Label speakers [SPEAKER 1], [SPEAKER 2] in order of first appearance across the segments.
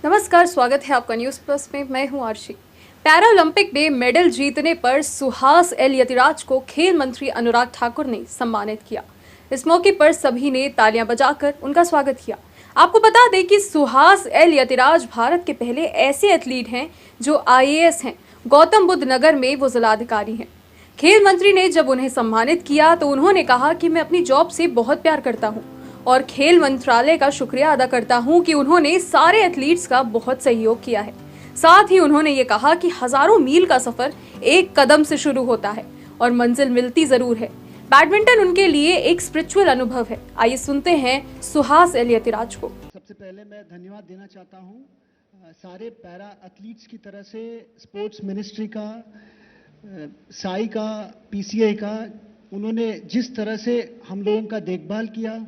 [SPEAKER 1] नमस्कार, स्वागत है आपका न्यूज प्लस में। मैं हूं आरशी। पैरालंपिक में मेडल जीतने पर सुहास एल यतिराज को खेल मंत्री अनुराग ठाकुर ने सम्मानित किया। इस मौके पर सभी ने तालियां बजाकर उनका स्वागत किया। आपको बता दें कि सुहास एल यतिराज भारत के पहले ऐसे एथलीट हैं जो आईएएस हैं। गौतम बुद्ध नगर में वो जिलाधिकारी हैं। खेल मंत्री ने जब उन्हें सम्मानित किया तो उन्होंने कहा कि मैं अपनी जॉब से बहुत प्यार करता हूँ और खेल मंत्रालय का शुक्रिया अदा करता हूं कि उन्होंने सारे एथलीट्स का बहुत सहयोग किया है। साथ ही उन्होंने ये कहा कि हजारों मील का सफर एक कदम से शुरू होता है और मंजिल मिलती जरूर है। बैडमिंटन उनके लिए एक स्पिरिचुअल अनुभव है। आइए सुनते हैं सुहास एल यतिराज को।
[SPEAKER 2] सबसे पहले मैं धन्यवाद देना चाहता हूं सारे पैरा एथलीट्स की तरह से स्पोर्ट्स मिनिस्ट्री का, साई का, पीसीआई का। उन्होंने जिस तरह से हम लोगों का देखभाल किया,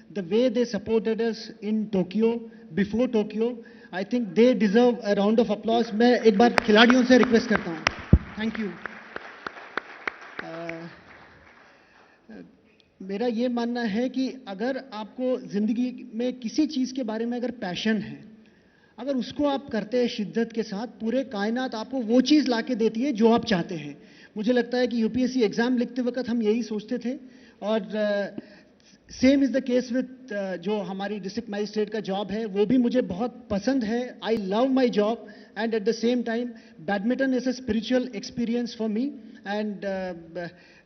[SPEAKER 2] the way they supported us in Tokyo, before Tokyo, I think they deserve a round of applause. मैं एक बार खिलाड़ियों से रिक्वेस्ट करता हूँ। Thank you. मेरा ये मानना है कि अगर आपको जिंदगी में किसी चीज़ के बारे में अगर पैशन है, अगर उसको आप करते हैं शिद्दत के साथ, पूरे कायनात आपको वो चीज़ ला के देती है जो आप चाहते हैं। मुझे लगता है कि यूपीएससी एग्ज़ाम लिखते वक्त हम यही सोचते थे और same is the case with जो हमारी डिस्ट्रिक्ट मजिस्ट्रेट का जॉब है, वो भी मुझे बहुत पसंद है। I love my job and at the same time badminton is a spiritual experience for me and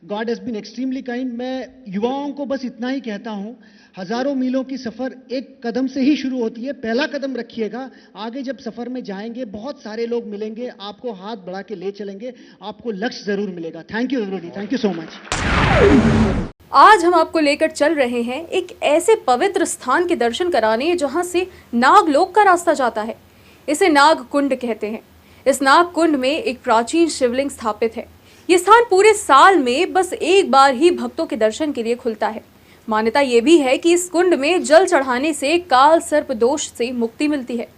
[SPEAKER 2] God has been extremely kind. मैं युवाओं को बस इतना ही कहता हूँ, हज़ारों मीलों की सफ़र एक कदम से ही शुरू होती है। पहला कदम रखिएगा, आगे जब सफ़र में जाएंगे बहुत सारे लोग मिलेंगे, आपको हाथ बढ़ा के ले चलेंगे, आपको लक्ष्य ज़रूर मिलेगा। Thank you everybody, thank you so much.
[SPEAKER 1] आज हम आपको लेकर चल रहे हैं एक ऐसे पवित्र स्थान के दर्शन कराने जहां से नागलोक का रास्ता जाता है। इसे नाग कुंड कहते हैं। इस नाग कुंड में एक प्राचीन शिवलिंग स्थापित है। ये स्थान पूरे साल में बस एक बार ही भक्तों के दर्शन के लिए खुलता है। मान्यता ये भी है कि इस कुंड में जल चढ़ाने से काल सर्प दोष से मुक्ति मिलती है।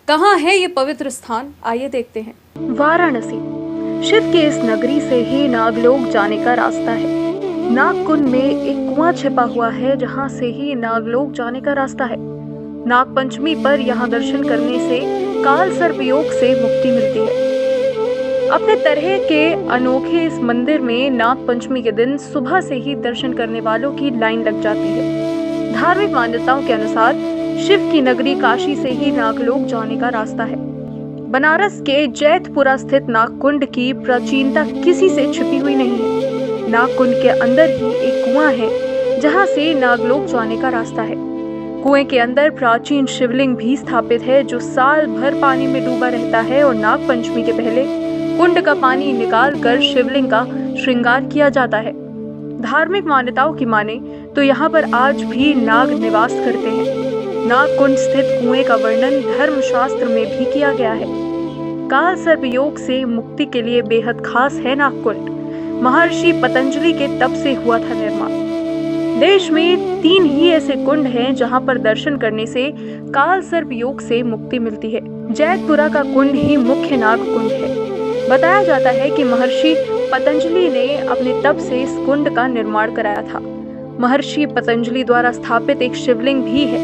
[SPEAKER 1] कहाँ है ये पवित्र स्थान, आइए देखते हैं। वाराणसी शिव के इस नगरी से ही नागलोक जाने का रास्ता है। नागकुंड में एक कुआं छिपा हुआ है जहां से ही नागलोक जाने का रास्ता है। नाग पंचमी पर यहां दर्शन करने से काल सर्प योग से मुक्ति मिलती है। अपने तरह के अनोखे इस मंदिर में नाग पंचमी के दिन सुबह से ही दर्शन करने वालों की लाइन लग जाती है। धार्मिक मान्यताओं के अनुसार शिव की नगरी काशी से ही नागलोक जाने का रास्ता है। बनारस के जैतपुरा स्थित नागकुंड की प्राचीनता किसी से छिपी हुई नहीं है। नागकुंड के अंदर ही एक कुआं है जहां से नागलोक जाने का रास्ता है। कुएं के अंदर प्राचीन शिवलिंग भी स्थापित है जो साल भर पानी में डूबा रहता है और नाग पंचमी के पहले कुंड का पानी निकालकर शिवलिंग का श्रृंगार किया जाता है। धार्मिक मान्यताओं की माने तो यहाँ पर आज भी नाग निवास करते हैं। नागकुंड स्थित कुएं का वर्णन धर्मशास्त्र में भी किया गया है। काल सर्प योग से मुक्ति के लिए बेहद खास है नागकुंड। महर्षि पतंजलि के तप से हुआ था निर्माण। देश में 3 ही ऐसे कुंड हैं जहां पर दर्शन करने से काल सर्प योग से मुक्ति मिलती है। जैतपुरा का कुंड ही मुख्य नाग कुंड है। बताया जाता है कि महर्षि पतंजलि ने अपने तप से इस कुंड का निर्माण कराया था। महर्षि पतंजलि द्वारा स्थापित एक शिवलिंग भी है।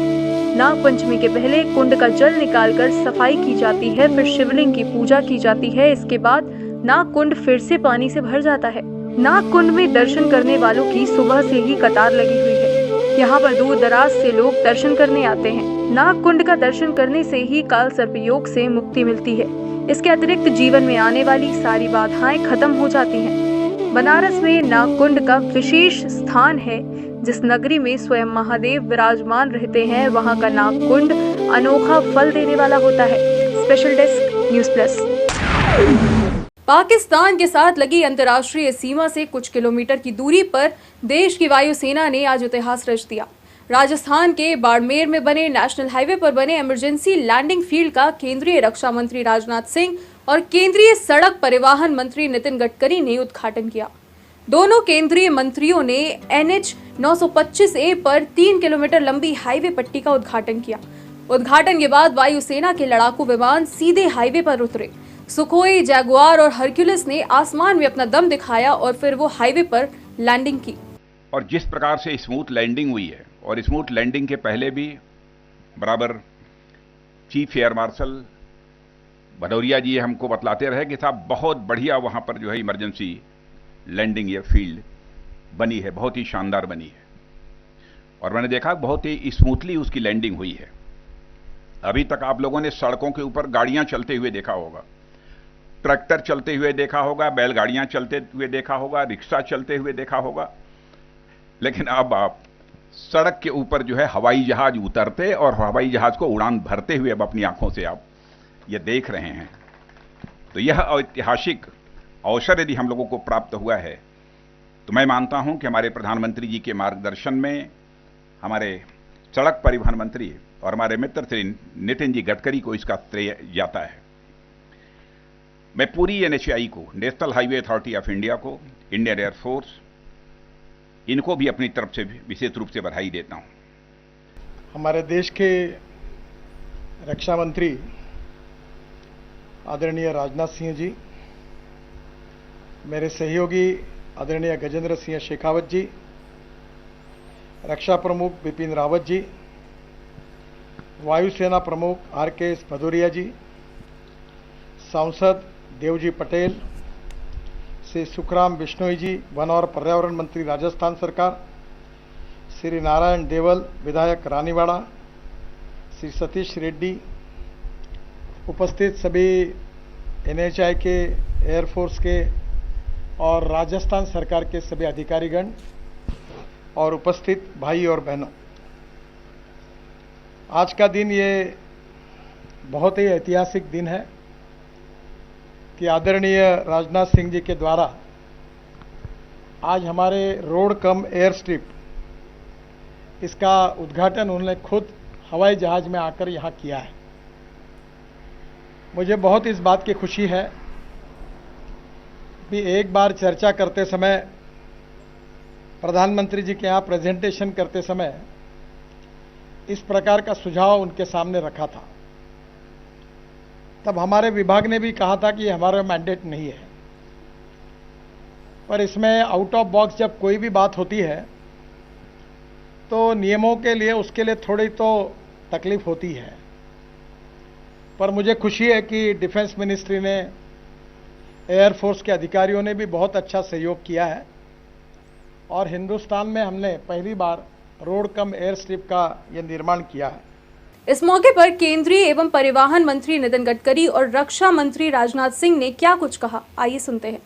[SPEAKER 1] नाग पंचमी के पहले कुंड का जल निकालकर सफाई की जाती है, फिर शिवलिंग की पूजा की जाती है। इसके बाद नागकुंड फिर से पानी से भर जाता है। नागकुंड में दर्शन करने वालों की सुबह से ही कतार लगी हुई है। यहाँ पर दूर दराज से लोग दर्शन करने आते हैं। नागकुंड का दर्शन करने से ही काल सर्प योग से मुक्ति मिलती है। इसके अतिरिक्त जीवन में आने वाली सारी बाधाएं खत्म हो जाती हैं। बनारस में नागकुंड का विशेष स्थान है। जिस नगरी में स्वयं महादेव विराजमान रहते हैं, वहाँ का नागकुंड अनोखा फल देने वाला होता है। Special desk news plus. Pakistan के साथ लगी अंतर्राष्ट्रीय सीमा से कुछ किलोमीटर की दूरी पर देश की वायुसेना ने आज इतिहास रच दिया। राजस्थान के बाड़मेर में बने नेशनल हाईवे पर बने इमरजेंसी लैंडिंग फील्ड का केंद्रीय रक्षा मंत्री राजनाथ सिंह और केंद्रीय सड़क परिवहन मंत्री नितिन गडकरी ने उद्घाटन किया। दोनों केंद्रीय मंत्रियों ने NH 925A पर 3 किलोमीटर लंबी हाईवे पट्टी का उद्घाटन किया। उद्घाटन के बाद वायुसेना के लड़ाकू विमान सीधे हाईवे पर उतरे। सुखोई, जैगुआर और हरक्यूलिस ने आसमान में अपना दम दिखाया और फिर वो हाईवे पर लैंडिंग की।
[SPEAKER 3] और जिस प्रकार से स्मूथ लैंडिंग हुई है, और स्मूथ लैंडिंग के पहले भी बराबर चीफ एयर मार्शल भदौरिया जी हमको बतलाते रहे कि साहब बहुत बढ़िया वहां पर जो है इमरजेंसी लैंडिंग या फील्ड बनी है, बहुत ही शानदार बनी है। और मैंने देखा बहुत ही स्मूथली उसकी लैंडिंग हुई है। अभी तक आप लोगों ने सड़कों के ऊपर गाड़ियां चलते हुए देखा होगा, ट्रैक्टर चलते हुए देखा होगा, बैलगाड़ियां चलते हुए देखा होगा, रिक्शा चलते हुए देखा होगा, लेकिन अब आप सड़क के ऊपर जो है हवाई जहाज उतरते और हवाई जहाज को उड़ान भरते हुए अब अपनी आंखों से आप ये देख रहे हैं। तो यह ऐतिहासिक अवसर यदि हम लोगों को प्राप्त हुआ है तो मैं मानता हूं कि हमारे प्रधानमंत्री जी के मार्गदर्शन में हमारे सड़क परिवहन मंत्री और हमारे मित्र श्री नितिन जी गडकरी को इसका श्रेय जाता है। मैं पूरी एनएचएआई को, national highway authority of India को, इंडियन एयरफोर्स, इनको भी अपनी तरफ से विशेष रूप से बधाई देता हूं।
[SPEAKER 4] हमारे देश के रक्षा मंत्री आदरणीय राजनाथ सिंह जी, मेरे सहयोगी आदरणीय गजेंद्र सिंह शेखावत जी, रक्षा प्रमुख बिपिन रावत जी, वायुसेना प्रमुख आर.के.एस. भदौरिया जी, सांसद देवजी पटेल, श्री सुखराम बिश्नोई जी, वन और पर्यावरण मंत्री राजस्थान सरकार, श्री नारायण देवल विधायक रानीवाड़ा, श्री सतीश रेड्डी, उपस्थित सभी एनएचएआई के, एयरफोर्स के और राजस्थान सरकार के सभी अधिकारीगण और उपस्थित भाई और बहनों, आज का दिन ये बहुत ही ऐतिहासिक दिन है कि आदरणीय राजनाथ सिंह जी के द्वारा आज हमारे रोड कम एयर स्ट्रिप, इसका उद्घाटन उन्होंने खुद हवाई जहाज में आकर यहाँ किया है। मुझे बहुत इस बात की खुशी है कि एक बार चर्चा करते समय, प्रधानमंत्री जी के यहाँ प्रेजेंटेशन करते समय इस प्रकार का सुझाव उनके सामने रखा था। तब हमारे विभाग ने भी कहा था कि हमारा मैंडेट नहीं है, पर इसमें आउट ऑफ बॉक्स जब कोई भी बात होती है तो नियमों के लिए उसके लिए थोड़ी तो तकलीफ होती है। पर मुझे खुशी है कि डिफेंस मिनिस्ट्री ने, एयरफोर्स के अधिकारियों ने भी बहुत अच्छा सहयोग किया है और हिंदुस्तान में हमने पहली बार रोड कम एयर स्ट्रिप का यह निर्माण किया है।
[SPEAKER 1] इस मौके पर केंद्रीय एवं परिवहन मंत्री नितिन गडकरी और रक्षा मंत्री राजनाथ सिंह ने क्या कुछ कहा, आइए सुनते हैं।